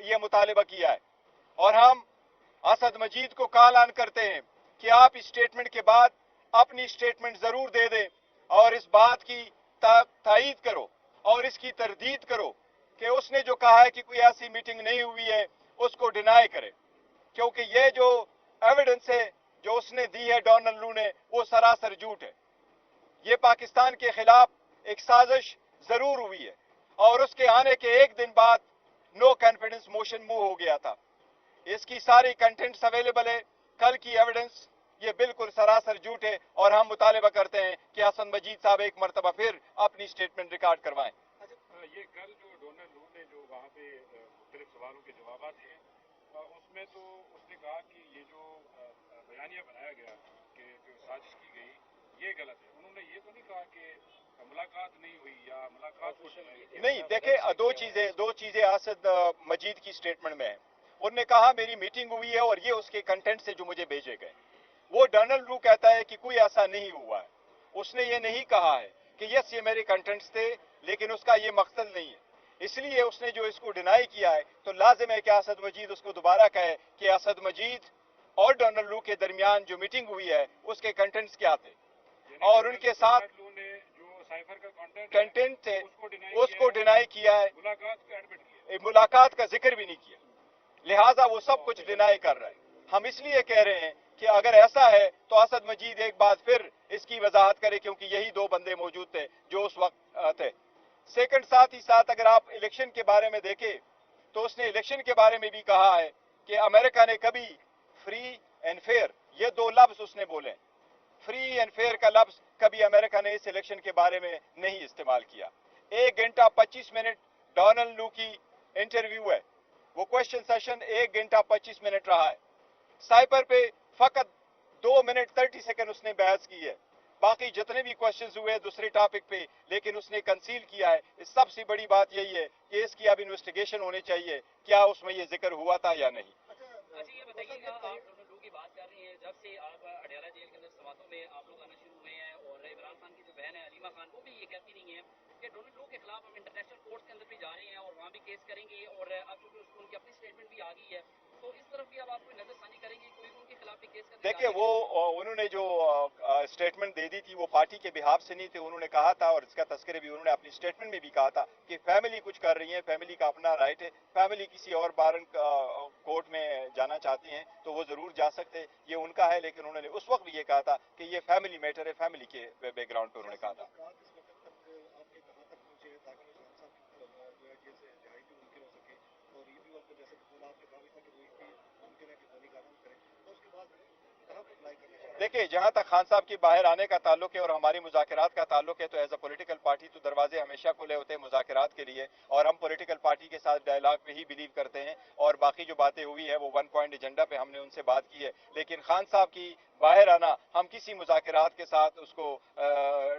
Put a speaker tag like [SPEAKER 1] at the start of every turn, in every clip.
[SPEAKER 1] ये मुतालिबा किया है और हम असद मजीद को कॉल ऑन करते हैं कि आप इस स्टेटमेंट के बाद अपनी स्टेटमेंट जरूर दे दें और इस बात की तायीद करो और इसकी तरदीद करो कि उसने जो कहा है कि कोई ऐसी मीटिंग नहीं हुई है उसको डिनाई करे, क्योंकि ये जो एविडेंस है जो उसने दी है डोनाल्ड लू ने वो सरासर झूठ है। ये पाकिस्तान के खिलाफ एक साजिश जरूर हुई है और उसके आने के एक दिन बाद नो कॉन्फिडेंस मोशन मूव हो गया था। इसकी सारी कंटेंट्स अवेलेबल है, कल की एविडेंस ये बिल्कुल सरासर झूठ है और हम मुतालिबा करते हैं कि हसन मजीद साहब एक मरतबा फिर अपनी स्टेटमेंट रिकॉर्ड करवाएं।
[SPEAKER 2] ये कल जो डोनाल्ड लू ने जो वहाँ पे मुख्तलिफ सवालों के जवाब दिए उसमें तो उसने कहा कि ये जो बयानिया बनाया गया कि जो साजिश की गई ये गलत है। उन्होंने ये तो नहीं कहा कि मुलाकात नहीं हुई या मुलाकात
[SPEAKER 1] नहीं। देखे दो चीजें असद मजीद की स्टेटमेंट में है। उन्होंने कहा मेरी मीटिंग हुई है और ये उसके कंटेंट से जो मुझे भेजे गए। वो डोनाल्ड लू कहता है कि कोई ऐसा नहीं हुआ है। उसने ये नहीं कहा है कि यस ये मेरे कंटेंट्स थे, लेकिन उसका ये मकसद नहीं है। इसलिए उसने जो इसको डिनाई किया है तो लाजिम है कि असद मजीद उसको दोबारा कहे कि असद मजीद और डोनाल्ड लू के दरमियान जो मीटिंग हुई है उसके कंटेंट्स क्या थे और उनके साथ कंटेंट थे उसको डिनाई किया है, मुलाकात का जिक्र भी नहीं किया। लिहाजा वो सब कुछ डिनाई कर रहा है। हम इसलिए कह रहे हैं कि अगर ऐसा है तो असद मजीद एक बार फिर इसकी वजाहत करे, क्योंकि यही दो बंदे मौजूद थे जो उस वक्त थे। सेकंड, साथ ही साथ अगर आप इलेक्शन के बारे में देखें तो उसने इलेक्शन के बारे में भी कहा है कि अमेरिका ने कभी फ्री एंड फेयर, ये दो लफ्ज उसने बोले, फ्री एंड फेयर का लफ्ज कभी अमेरिका ने इस इलेक्शन के बारे में नहीं इस्तेमाल किया। 1 घंटा 25 मिनट डोनाल्ड लू की इंटरव्यू है, वो क्वेश्चन सेशन 1 घंटा 25 मिनट रहा है। साइपर पे फकत 2 मिनट 30 सेकंड उसने बहस की है, बाकी जितने भी क्वेश्चंस हुए दूसरे टॉपिक पे, लेकिन उसने कंसील किया है। इस सबसे बड़ी बात यही है कि इसकी अब इन्वेस्टिगेशन होनी चाहिए, क्या उसमें ये जिक्र हुआ था या नहीं।
[SPEAKER 3] अच्छा ये बताइएगा, आप डोनाल्ड लू की बात कर रही हैं, जब से आप अडयाला जेल के अंदर समातों में आप लोग आना शुरू हुए हैं और इमरान खान की जो बहन है अलीमा खान वो भी ये कहती नहीं है कि डोनाल्ड लू के खिलाफ हम इंटरनेशनल कोर्ट के अंदर भी जा रहे हैं और वहाँ भी केस करेंगे और अब चूंकि उनकी अपनी स्टेटमेंट भी आ गई है तो इस तरफ भी अब आप कोई नजरसानी करेंगे, कोई उनके खिलाफ भी केस करने?
[SPEAKER 1] देखिए वो उन्होंने जो स्टेटमेंट दे दी थी वो पार्टी के बिहाफ से नहीं थे। उन्होंने कहा था और इसका तस्करे भी उन्होंने अपनी स्टेटमेंट में भी कहा था कि फैमिली कुछ कर रही है, फैमिली का अपना राइट है, फैमिली किसी और बारन कोर्ट में जाना चाहती हैं तो वो जरूर जा सकते, ये उनका है। लेकिन उन्होंने उस वक्त भी ये कहा था कि ये फैमिली मैटर है, फैमिली के बैकग्राउंड पर उन्होंने कहा था। देखिए जहां तक खान साहब की बाहर आने का ताल्लुक है और हमारी मुज़ाकरात का ताल्लुक है तो एज अ पॉलिटिकल पार्टी तो दरवाजे हमेशा खुले होते हैं मुज़ाकरात के लिए और हम पॉलिटिकल पार्टी के साथ डायलॉग पे ही बिलीव करते हैं और बाकी जो बातें हुई है वो 1 पॉइंट एजेंडा पे हमने उनसे बात की है। लेकिन खान साहब की बाहर आना हम किसी मुज़ाकरात के साथ उसको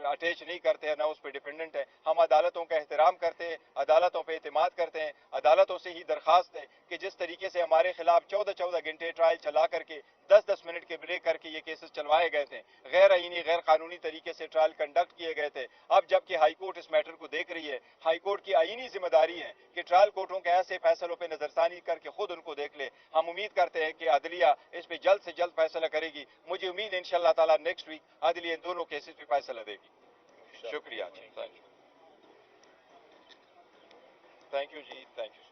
[SPEAKER 1] अटैच नहीं करते हैं, ना उस पर डिपेंडेंट है। हम अदालतों का एहतराम करते हैं, अदालतों पर एतमाद करते हैं। अदालतों से ही दरख्वास्त है कि जिस तरीके से हमारे खिलाफ 14-14 घंटे ट्रायल चला करके 10-10 मिनट के ब्रेक करके ये केसेस चलवाए गए थे, गैर आईनी गैर कानूनी तरीके से ट्रायल कंडक्ट किए गए थे। अब जबकि हाई कोर्ट इस मैटर को देख रही है, हाई कोर्ट की आईनी जिम्मेदारी है कि ट्रायल कोर्टों के ऐसे फैसलों पर नजरसानी करके खुद उनको देख ले। हम उम्मीद करते हैं कि अदलिया इस पर जल्द से जल्द फैसला करेगी। मुझे उम्मीद है इंशाअल्लाह ताला नेक्स्ट वीक अदलिया इन दोनों केसेस पे फैसला देगी। शुक्रिया जी, थैंक यू जी, थैंक यू।